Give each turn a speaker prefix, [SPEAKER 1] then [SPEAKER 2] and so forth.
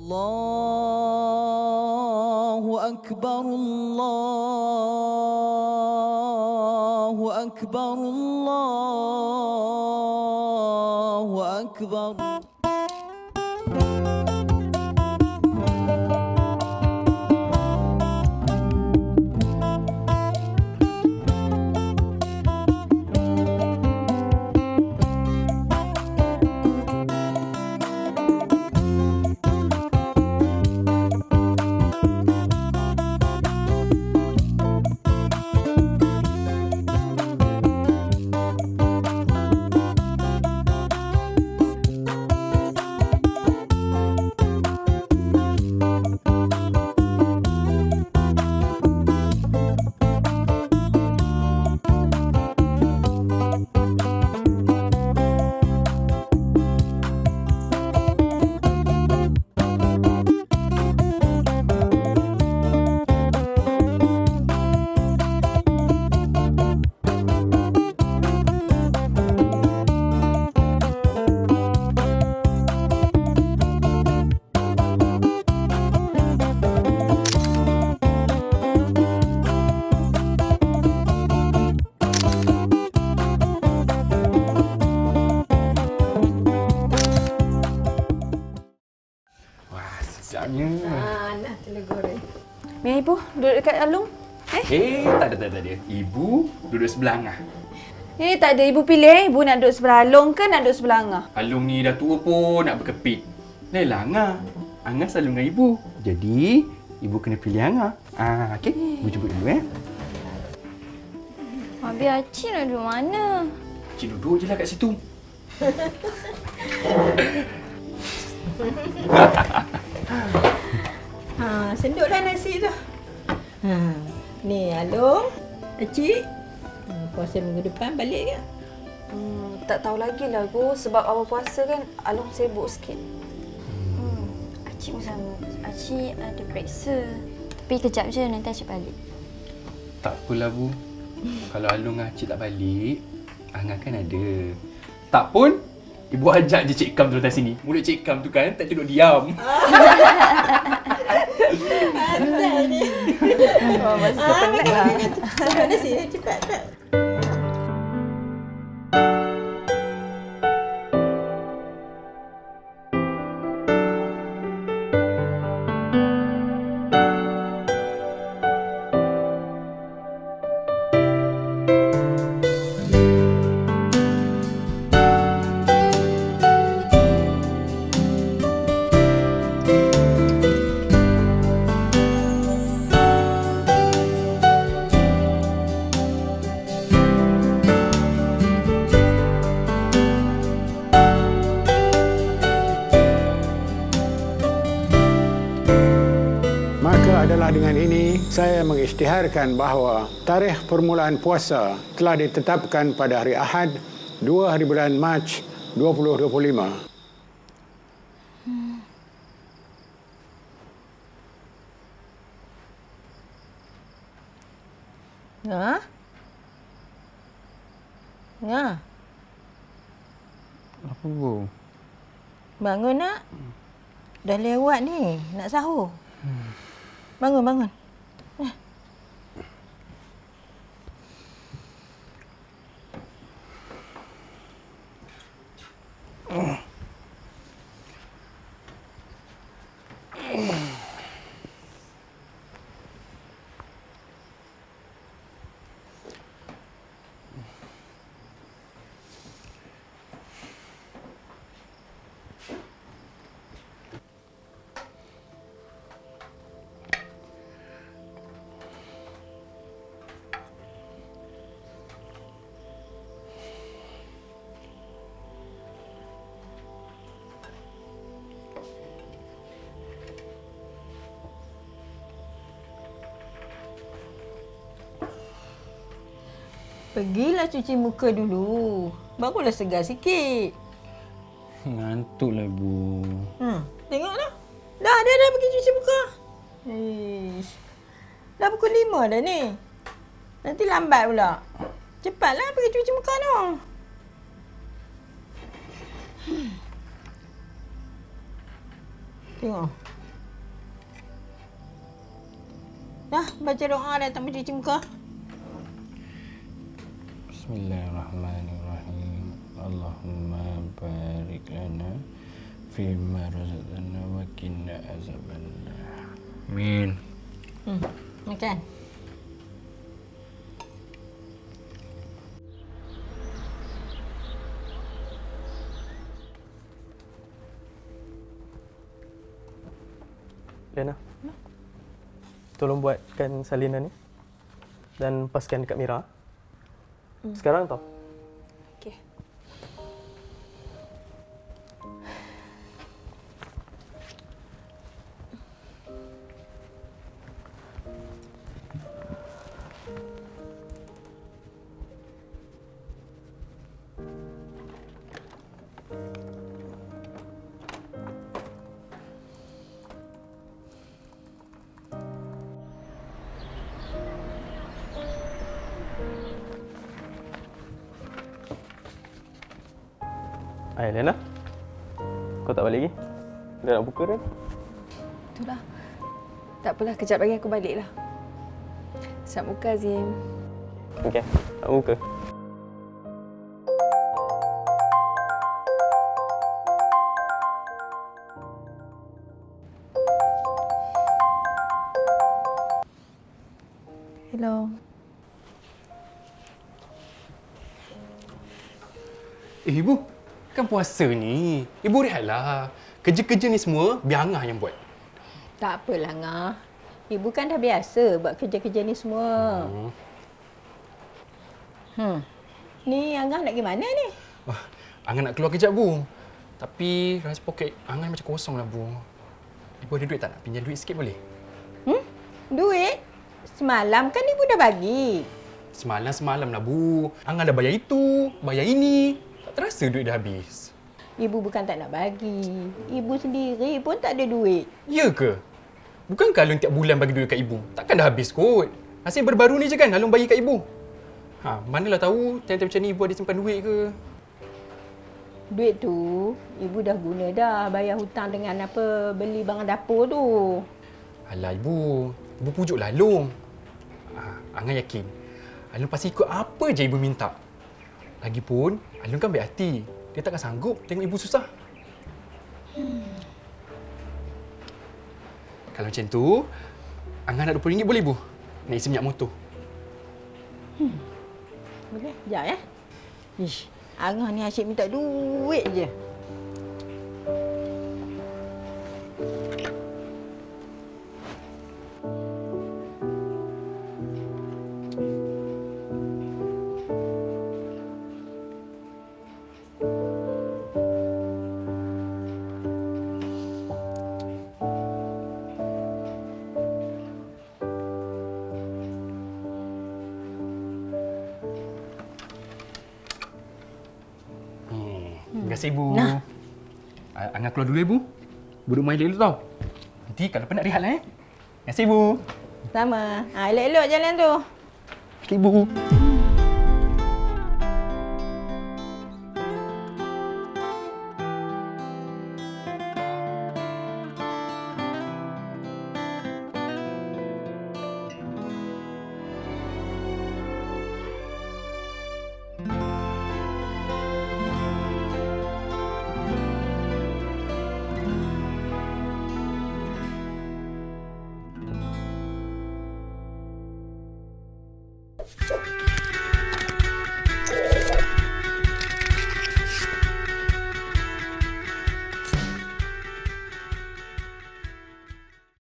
[SPEAKER 1] Allahu Akbar, Allahu Akbar, Allahu Akbar.
[SPEAKER 2] Nah, telur goreng.
[SPEAKER 3] Biar Ibu duduk dekat Alung.
[SPEAKER 4] Tak ada. Ibu duduk sebelah Angah.
[SPEAKER 3] Tak ada. Ibu pilih. Ibu nak duduk sebelah Alung ke nak duduk sebelah Angah?
[SPEAKER 4] Alung ni dah tua pun nak berkepit. Lainlah Angah. Angah selalu dengan Ibu. Jadi, Ibu kena pilih Angah. Okey? Ibu jemput dulu,
[SPEAKER 5] Habis Acik nak duduk mana?
[SPEAKER 4] Cik duduk je lah kat situ.
[SPEAKER 2] Senduklah nasi tu. Ni Alung, Acik. Puasa minggu depan balik ke?
[SPEAKER 3] Tak tahu lagi lah Bu. Sebab awal puasa kan Alung sibuk sikit.
[SPEAKER 5] Acik pun sama. Acik ada periksa. Tapi kejap je nanti Acik balik.
[SPEAKER 4] Tak apalah, Bu. Kalau Alung dengan Cik tak balik, Angah kan ada. Tak pun, Ibu ajak je Cik Kam tu datang sini. Mulut Cik Kam tu kan tak duduk diam.
[SPEAKER 2] Pandai ni.
[SPEAKER 3] Masa penat lah.
[SPEAKER 2] Senduk nasi cepat.
[SPEAKER 6] Dengan ini, saya mengisytiharkan bahawa tarikh permulaan puasa telah ditetapkan pada hari Ahad 2 hari bulan Mac 2025.
[SPEAKER 4] Apa, Bu?
[SPEAKER 2] Bangun nak. Dah lewat ni, nak sahur. Bangun. Pergilah cuci muka dulu. Barulah segar sikit.
[SPEAKER 4] Ngantuklah, Bu.
[SPEAKER 2] Tengoklah. Dah pergi cuci muka. Dah pukul 5 dah ni. Nanti lambat pula. Cepatlah pergi cuci muka tu. Tengok. Dah, baca doa dah tak mencuci muka.
[SPEAKER 4] Bismillahirrahmanirrahim. Allahumma barik lana fima razaqtana wa qina azabannar. Amin.
[SPEAKER 2] Makan.
[SPEAKER 7] Lena, tolong buatkan salinan ni dan paskan dekat Mira. Sekarang tau.
[SPEAKER 3] Okey.
[SPEAKER 7] Hai Lena, kau tak balik lagi? Dah nak buka dah.
[SPEAKER 3] Itulah. Tak apalah, kejap lagi aku balik lah. Selamat buka, Azim.
[SPEAKER 7] Okey, nak buka.
[SPEAKER 3] Hello.
[SPEAKER 4] Ibu, kan puasa ni. Ibu rehatlah. Kerja-kerja ni semua biar Angah yang buat.
[SPEAKER 2] Tak apalah, Ngah. Ibu kan dah biasa buat kerja-kerja ni semua. Ni Angah nak pergi mana ni?
[SPEAKER 4] Wah, Angah nak keluar kejap, Bu. Tapi rasa poket Angah macam kosong lah, Bu. Ibu ada duit tak? Nak pinjam duit sikit boleh?
[SPEAKER 2] Duit? Semalam kan ibu dah bagi.
[SPEAKER 4] Semalam lah, Bu. Angah dah bayar itu, bayar ini. Tak terasa duit dah habis.
[SPEAKER 2] Ibu bukan tak nak bagi. Ibu sendiri pun tak ada duit.
[SPEAKER 4] Ya ke? Bukan kalau tiap bulan bagi duit kat ibu. Takkan dah habis kot. Asyik baru-baru ni je kan Alung bagi kat ibu. Manalah tahu time-time macam ni ibu ada simpan duit ke?
[SPEAKER 2] Duit tu, ibu dah guna dah bayar hutang dengan apa beli barang dapur tu.
[SPEAKER 4] Alah ibu. Ibu pujuklah Alung. Angah yakin. Alung pasti ikut apa je ibu minta. Lagipun, Alung kan baik hati. Dia takkan sanggup tengok ibu susah. Kalau macam tu, Angah nak RM20 boleh ibu? Nak isi minyak motor.
[SPEAKER 2] Boleh? Sekejap ya. Ish, Angah ni asyik minta duit je.
[SPEAKER 4] Terima kasih ibu. Angah keluar dulu ibu. Duduk main dulu tau. Nanti kalau penat rehatlah. Terima kasih ibu.
[SPEAKER 2] Sama. Elok-elok jalan tu.
[SPEAKER 4] Terima kasih ibu.